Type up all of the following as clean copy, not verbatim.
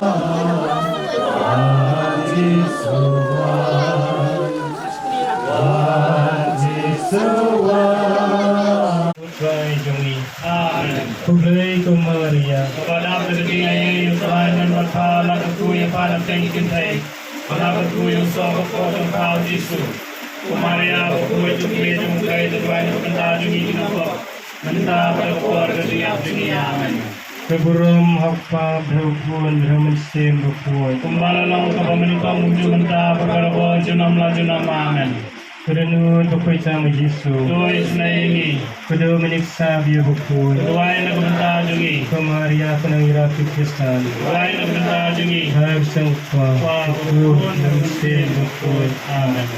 Kulay ko Maria, kapadap na gating ay yung kahanan magpala ng kuyang panang tengkin tayo. Panagat ko yung soko ko ng kao Jisu. Kumaria ko kuya yung medyo mong kayo dagway na maganda yung ikinang ko. Nanda pada ko warga siya diniyaman. Keburum hakpa berhubungan berhamansim berhubungan. Kumbala lang kapamanikang mungkin menta perkarawan junam amen. Kudanun pakoy sama Yesu. Tuis na ini. Kudu meniksa biya bukun. Kuduay na kumenta jungi. Kumaria penangirapi Kristan. Kuduay na kumenta jungi. Hag sang kwa. Kudu namusin bukun. Amen.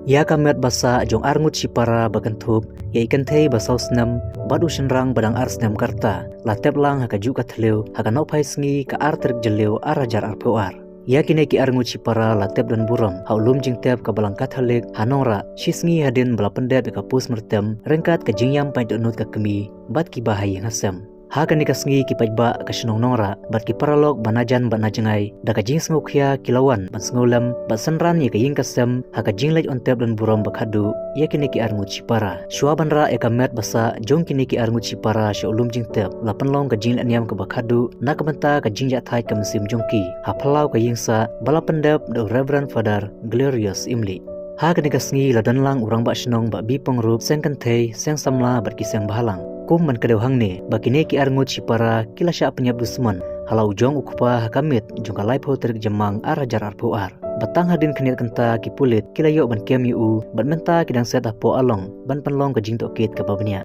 Ya kamet basa jong arngut sipara bagantup ya ikan thei basau snam badu shenrang badang arsnam karta latep lang haka juga thleu haka nau phai sngi ka ar trik jeleu arajar arpoar ya kine ki arngut sipara latep dan buram haulum jing tep ka balang kathalik hanora shisngi hadin bala pendep ka pus mertem rengkat ka jingyam pai donut ka kemi bat ki bahai ngasem haka ni kasngi ki pajba ka shnong nora bat ki paralok banajan banajangai da ka jing sngokya kilawan ban sngolam bat sanran ye ka ying kasem haka jinglej ontep dan buram bakhadu ya kini ki arngut sipara shwa banra e kamet basa jong kini ki arngut sipara sholum jing tep lapan long ka jing aniam ka bakhadu na ka benta ka jing ja thai ka mesim jongki ha phalau ka yingsa bala pendep the Reverend Father Glorious Imli haka ni kasngi ladan lang urang ba shnong ba bi pangrup sengkan thei seng samla bat ki seng bahalang kum man kadeu hangne bakine ki arngut sipara kila sya penyab dusman halau jong ukupa hakamit jong ka life hotel jamang arajar arpuar batang hadin keniat kenta ki pulit kila yo ban kem yu ban menta kidang set apo along ban panlong ka jing tokit ka babnya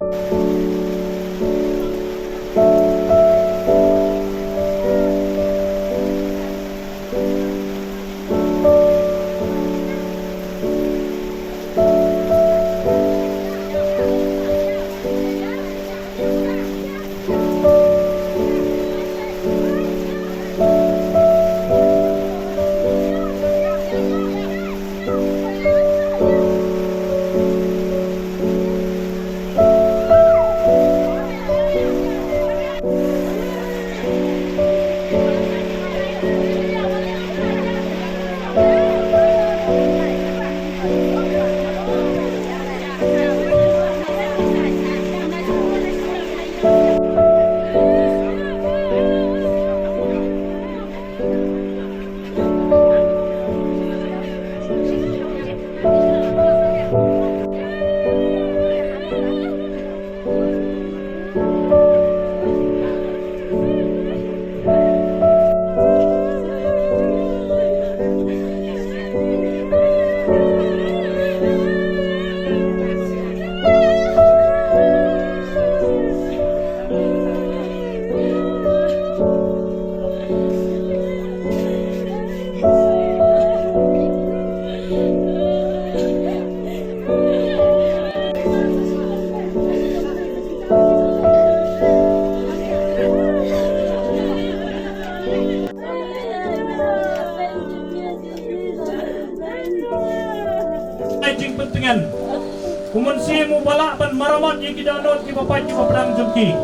Kumansi mo balak ban maramat yang kita not ki papai ki padang jumki.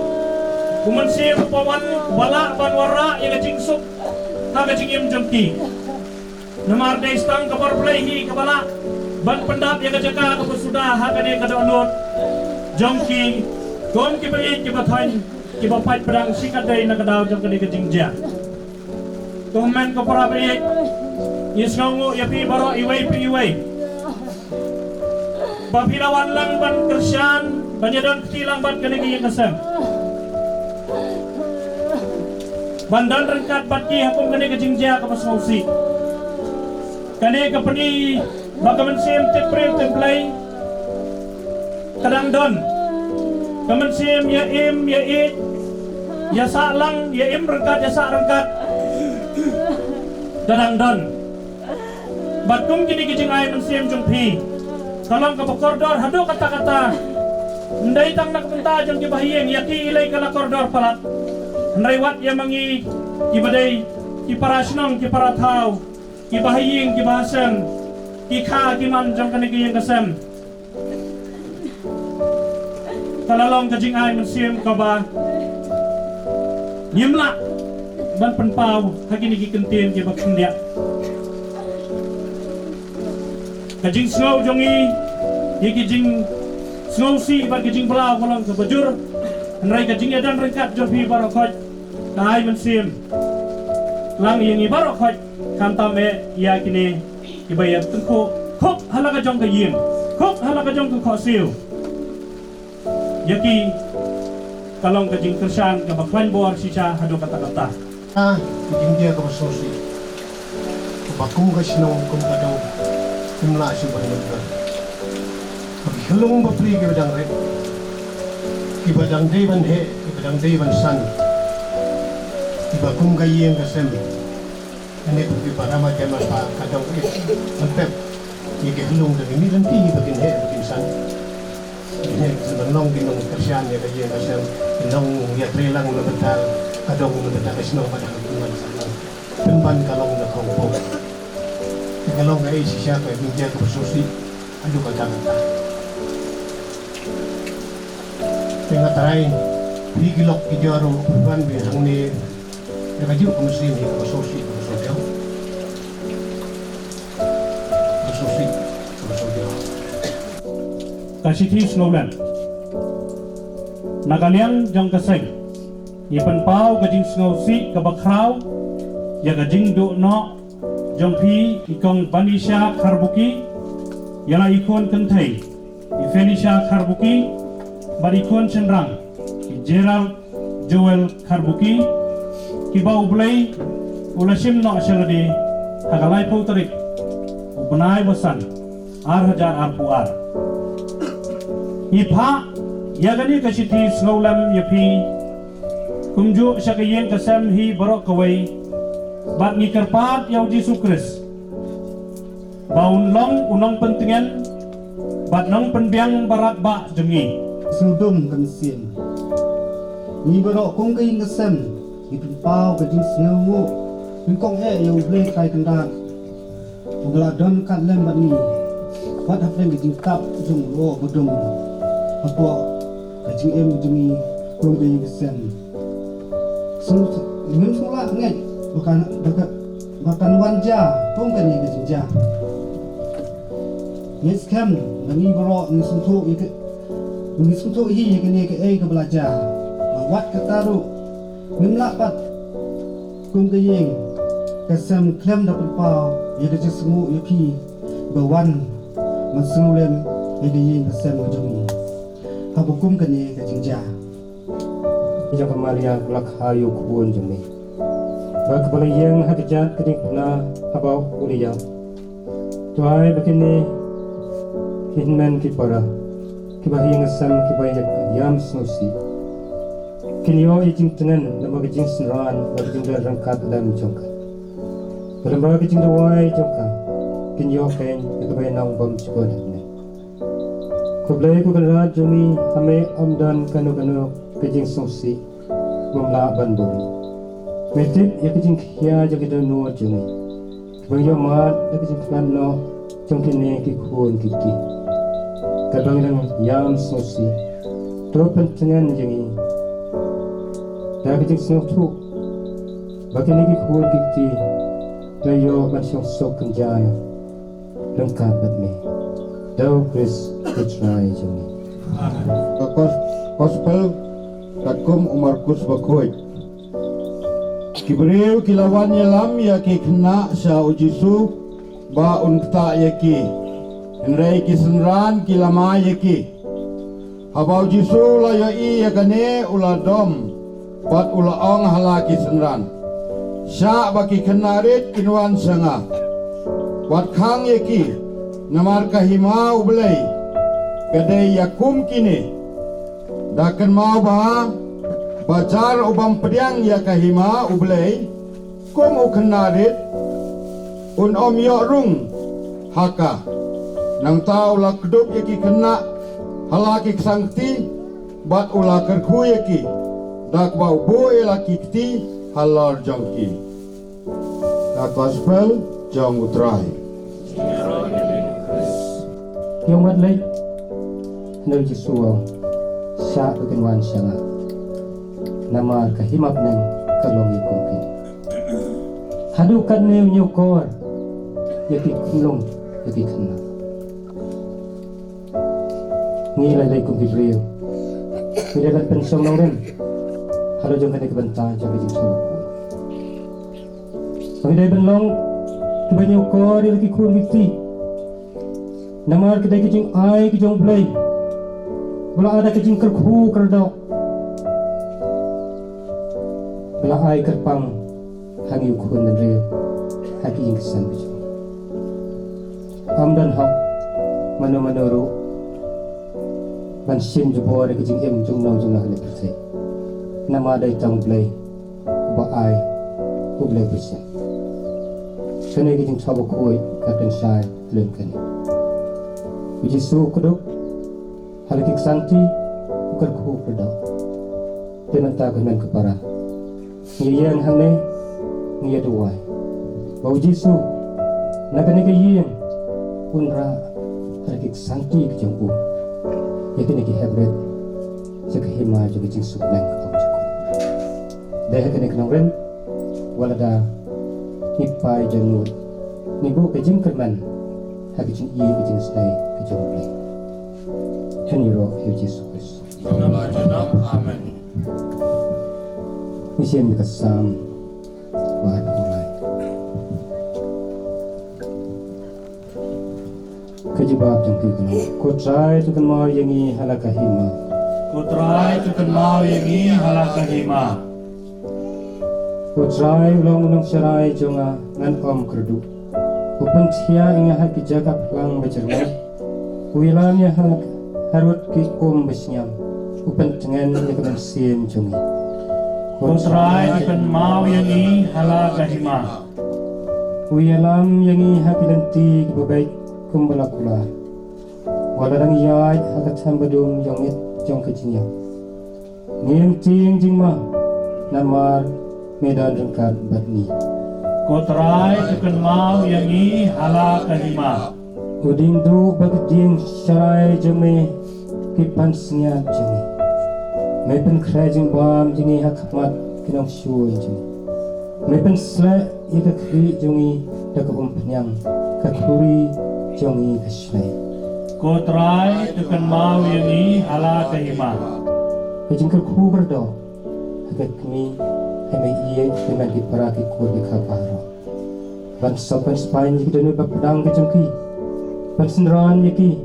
Kumansi mo pawan balak ban warra yang kacing sup ha kacing im jumki. Namar dai stang kabar play ka balak ban pendap yang kajaka ka sudah ha kane ka not jumki kon ki pai ki pathain ki papai padang sikat dai na kadaw jam kane kacing ja. Komen ka para pai yesngo ya pi baro iwai Bapilawan lang ban Krisyan, banyadon kilang ban kanigi yang kasem. Bandan rengkat bat ki hakum kanigi jingjia ka pasausi. Kanigi kapani bagaman sim teprem templay kadang don. Kaman sim ya im ya it ya sa lang ya im rengkat ya sa rengkat. Kadang don. Batum kini kijing ay man sim jumpi. Tolong ke koridor hadu kata-kata ndai tang nak menta jong ki bahiyeng yaki ilai kala koridor palat ndai wat ya mangi ki badai ki parasnong ki parathau ki bahiyeng ki bahasem ki kha ki man jong kani ki yang kasem talalong ka jing ai man siem ka ba nyimla ban penpau hagini ki kentien ke baksin dia kajing snow jongi yiki jing snow si ba kajing belau kolong ke bajur nrai kajing edan rengkat jopi barokoj kai mensim lang yang barokoj kantame ya kini ibayat tengko kok halaka jong ke yin kok halaka jong ke khosil yaki kalong kajing kersan ke bakwan bor sisa hado kata-kata kajing dia ke basosi kebakum ke sinong kum kadang kumla si bahaya bagi helung bapri ke badang rek ki badang dewan he ki badang dewan san ki bakum ke yeng ke sem ane ku para macam apa kadang it antep ki ke helung dari ni nanti bakin he bakin san ini sebenarnya ginong kerjaan ya kayak macam ginong ya trelang lebetal kadang lebetal kesenong pada hubungan sana penban kalau nak kau kalau nggak isi siapa yang dia bersusi aduh kata-kata tengah terain digilok kijaro penban bilang ni ya kaji kemesin ni bersusi kasih snowland nagaliang jong kaseng ipan pau kajing snow si kabakrau ya kajing do no jong pi ikong Vanisha Karbuki yana ikon kentai Felisha Karbuki barikon cendrang Gerald Joel Karbuki kibau blay ulasim no asyalade hagalai pautarik ubnai wasan arhajar arpuar Ipa yagani kasiti snowlam yapi kumju syakayen kasam hi barok kawai bat ni kerpat yau Yesus Kristus baun long unong pentingan bat nong penbiang barat ba jengi sudum kan sin ni barok kong kayin kasam ipin pau kajing snowmu bin kong yau blay kai kendak ugladon kat lem bat ni bat haflen kajing kap jung ro bodong apa kajing em jengi kong kayin kasam Ingin semula ngai bahkan wanja pun kan ni kajing ja ni scam ngi baro ni suntuk hi ni ke ai ke belajar wat kataru nimla pat kong kayin kasam klem dapat pau ya ke semu ya pi bawan masulem ya kayin kasam jengi habukum kan ni kajing ja Ijang kemaria kelak hayu kubun jemi. Bagi kepala yang hakijat kedik na habau uliya. Tuai begini hinman kipara. Kibahi ngasam kibayak yam snosi. Kinyo ijing tengan nama kijing senran bagi jing rangkat dalam jongka. Dalam kijing dawai jongka. Kinyo kain kibayi nang bom cipod ni. Kublai kukarat jumi hame omdan kanu kajing songsi memla banduri metip ya kajing kia jadi danu jengi bangyo mat ya kajing kan no jongkine ki khun kiki kadang lang yam songsi to pentengan jengi da kajing songtu bakini ki khun kiki dayo masyong sok kenjaya lengkap batme dau kris kutrai jengi gospel Takum Umarkus Bakoy Kibriu kilawan lam ya ki kena sa ujisu ba unkta yaki Henrei kisenran kilama yaki Habau jisu la yai yakane uladom bat ulaong hala kisenran Sya baki kenarit kinwan sanga Wat kang yaki namar kahima ublay Kadai yakum kini Dakan mau ba bacar ubam pediang ya kahima ublay kum ukenarit un om yorung haka nang tau la kedup yaki kena halaki sangti bat ula kerku yaki dak bau boe laki kti halar jongki dak gospel jong utrai Yang mat lay nang jisuang sa baginwan siya nga namar kahimap ng kalongi kongkin hadukan neu nyokor yaki kulong yaki kena ngilai lai kum Hebreo Midapat pensong nong rin halo jong kani kebentar jong kajing suruh Pagday benlong kibanyo ko di lagi kur wikti namar kedai kajing ai kajong blay Bala ada kajing kerku kerdok Bala ai kerpang hangi ukun dan reo haki yang kesan kajing Amdan hok mano-manoro Ban sim jubor kajing em jong nau jong nakali persay Nama ada itang blay Ba ai ublay persay Kanay kajing sabok kuy kapten syay lem kani Ujisu kuduk Halakik santi ukar kuhu perdau Tenantakan men kepara Ngiriyan hangne Ngiyaduway Bau Jisu Nakani kayin Unra Halakik santi kajangku Yakini ki hebret Sakahima juga jing subleng kapag jukut Dahil kani kanong rin Walada Nipay janut Nibu kajing kerman Hakijing iya kajing snay kajang blay Heniro Hiu Yesus Kristus Amen. Misian dikasam Bahan mulai Kajibab jang kikano Kutray tukan mau yangi halakahima Kutray tukan mau yangi halakahima Kutray ulang-ulang syarai jonga ngan om kerdu Upan tia inga haki jaga pelang becermat Wilamnya halak harut ki om besyam Upan dengan yakanan siem jongi Kutray tukan mau yangi halakahima Wilam yangi haki lanti kibabaik kumbalakula Waladang yai hakat hambadum yongit jong kejinya Ngiem ting jingma Namar medan rengkat batni Kutray tukan mau yangi halakahima Uding du bagding syarai jeme kipan sengiat jeme Mepen krajing bam jingi hakmat kinong syuy jeme Mepen slek yaka kri jongi daka umpenyang kakuri jongi kaslay Kutray tukan mau yangi halakahima Kajing kerku berdo Hagat kami Hame iye dengan diperaki kur di kaparo Ban sopan spain jiki danu bapedang kejongki Ban senderan yaki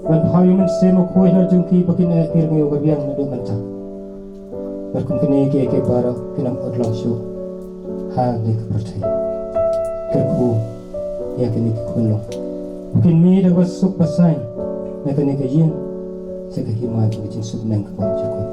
Ban payuman semo kuih nar jongki Bakin akhir ngayon kabiang nadu mantap Berkum kini eke baro Kinam odlang syuk Hagi kepercay Kerku Yakini kikunlong Bakin mi dapat suk basain Nakani kayin Sekahimay kajing subnang kapag jukun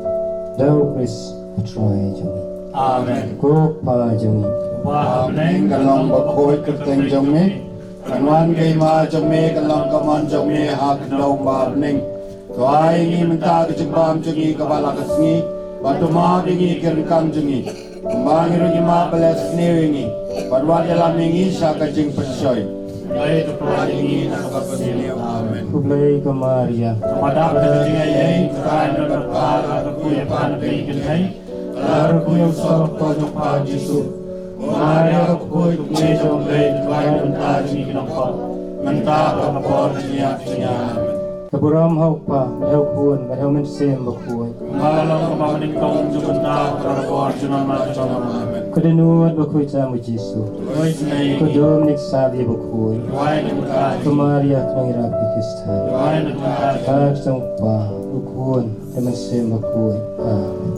Daw Chris Patray jongi Amen. Ko pa jongi Amen. Kalong bakhoy kerteng jong me Kanwan kay ma jong me kalong kaman jong me hak daw babning Tuay ngi menta kejebam jongi kabala kasngi Batu ma dingi kirkam jongi Kumbangi rugi ma balas niwingi Padwa dalam ingi sa kajing persyoy Baik kepada nakapasili. Amen. Kublay ka Maria Kepada pendengar yang terkait berkala kekuatan berikan hai, lalu kuyung sorok kojok pada Yesus. Maria kekui kejong lay tuai mentah ini kenapa, mentah kapor niat-niat. Amen. Kaburam haw pa Madhaw kuwan Madhaw man sem bakuay Malalong kemanin kong jumenta kapor junang macam. Amen. Kudanuad bakuy tamu Jesu Tuai senai, Kudum niksabi bakuy tuai nekutah, Kumaria knang irapi kistan tuai nekutah. Kag sang pa Ukuan Naman sem bakuy Amen.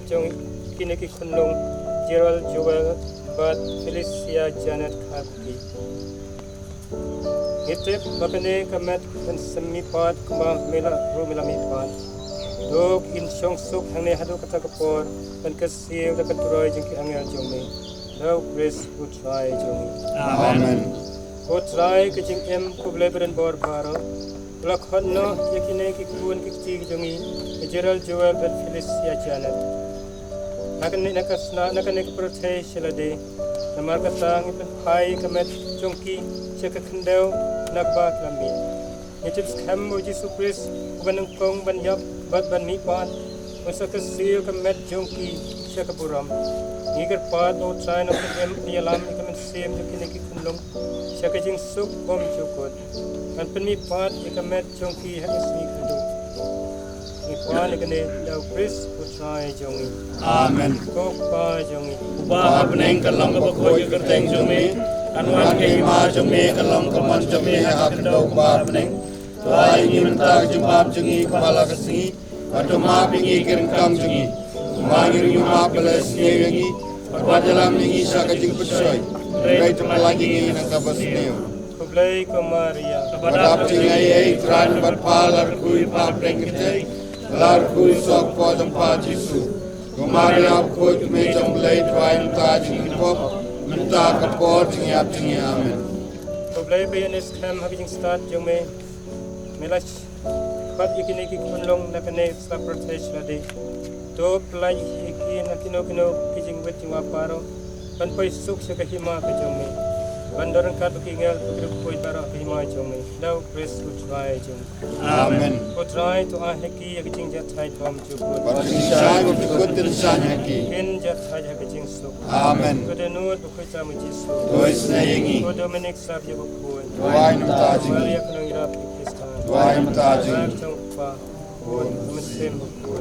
jong kiniki kunlong Gerald Joel Bat Felicia Janet Kapi Ngitip bapene kamet kan semipat kuma mela rumila mipat dok in syong suk hangne hadu kata kapor kan kesiu da katurai jengki angel jome no grace would try jome Amen. would try ke jeng em ko bleberen bor baro lakhon no yakine ki kuan ki ti jongi Gerald Joel Bat Felicia Janet nakane nakane ko protect silade namar katang ipen hai kamet jongki cheka khendeu nakba klami ngitip skam mo Jesu Christ banang kong banyap bat ban mi pan masaka siyo kamet jongki cheka buram ngigar pat o try no kem pialam ikamen sem kiniki kunlong cheka jing suk bom chukot kan pen mi pat ikamet jongki hakasi kudu ni pan ikane dau Christ o try jongi Amen. ko pa jongi Ubah beneng kalang kapakoi kerteng jumi Anwan kehima jumi kalang kaman jumi hakapendau ubah beneng Tuai ini mentag jembab jengi kepala kesengi Batu maaf ingi kirengkam jengi Umangir yuma beles nyewengi Wadalam ningi syaka jeng pesoy Rai temalagi ingi nangkapas neo kublai ko Maria Badap jengai ei tran berpalar kui papreng kete Lar kui sok podong pa Jesu Kumaria koi tume jamblai tuai nta jengi pop Minta kapor jengi ap jengi amen kublai bayanis kam habing start jome melas pat ikine ki kunlong nakane sa protection lade to play iki nakino kino kijing wet jing aparo kan poi suk sa kahima ka jome bandaran ka to kingel to poi tara kahima jome now grace to try jome Amen. ko try to a heki kijing jat thai thom jukut Parsisay ko tikot din sa nyaki. ken jat thai kijing suk Amen. ko de nu to ko sa mo Jesu Tuwais na yengi. ko Dominic sab yo ko Tuwai ng tajing. Maria kuno irap Kristan Tuwai ng tajing. Tong pa, ko, kumasin mo ko.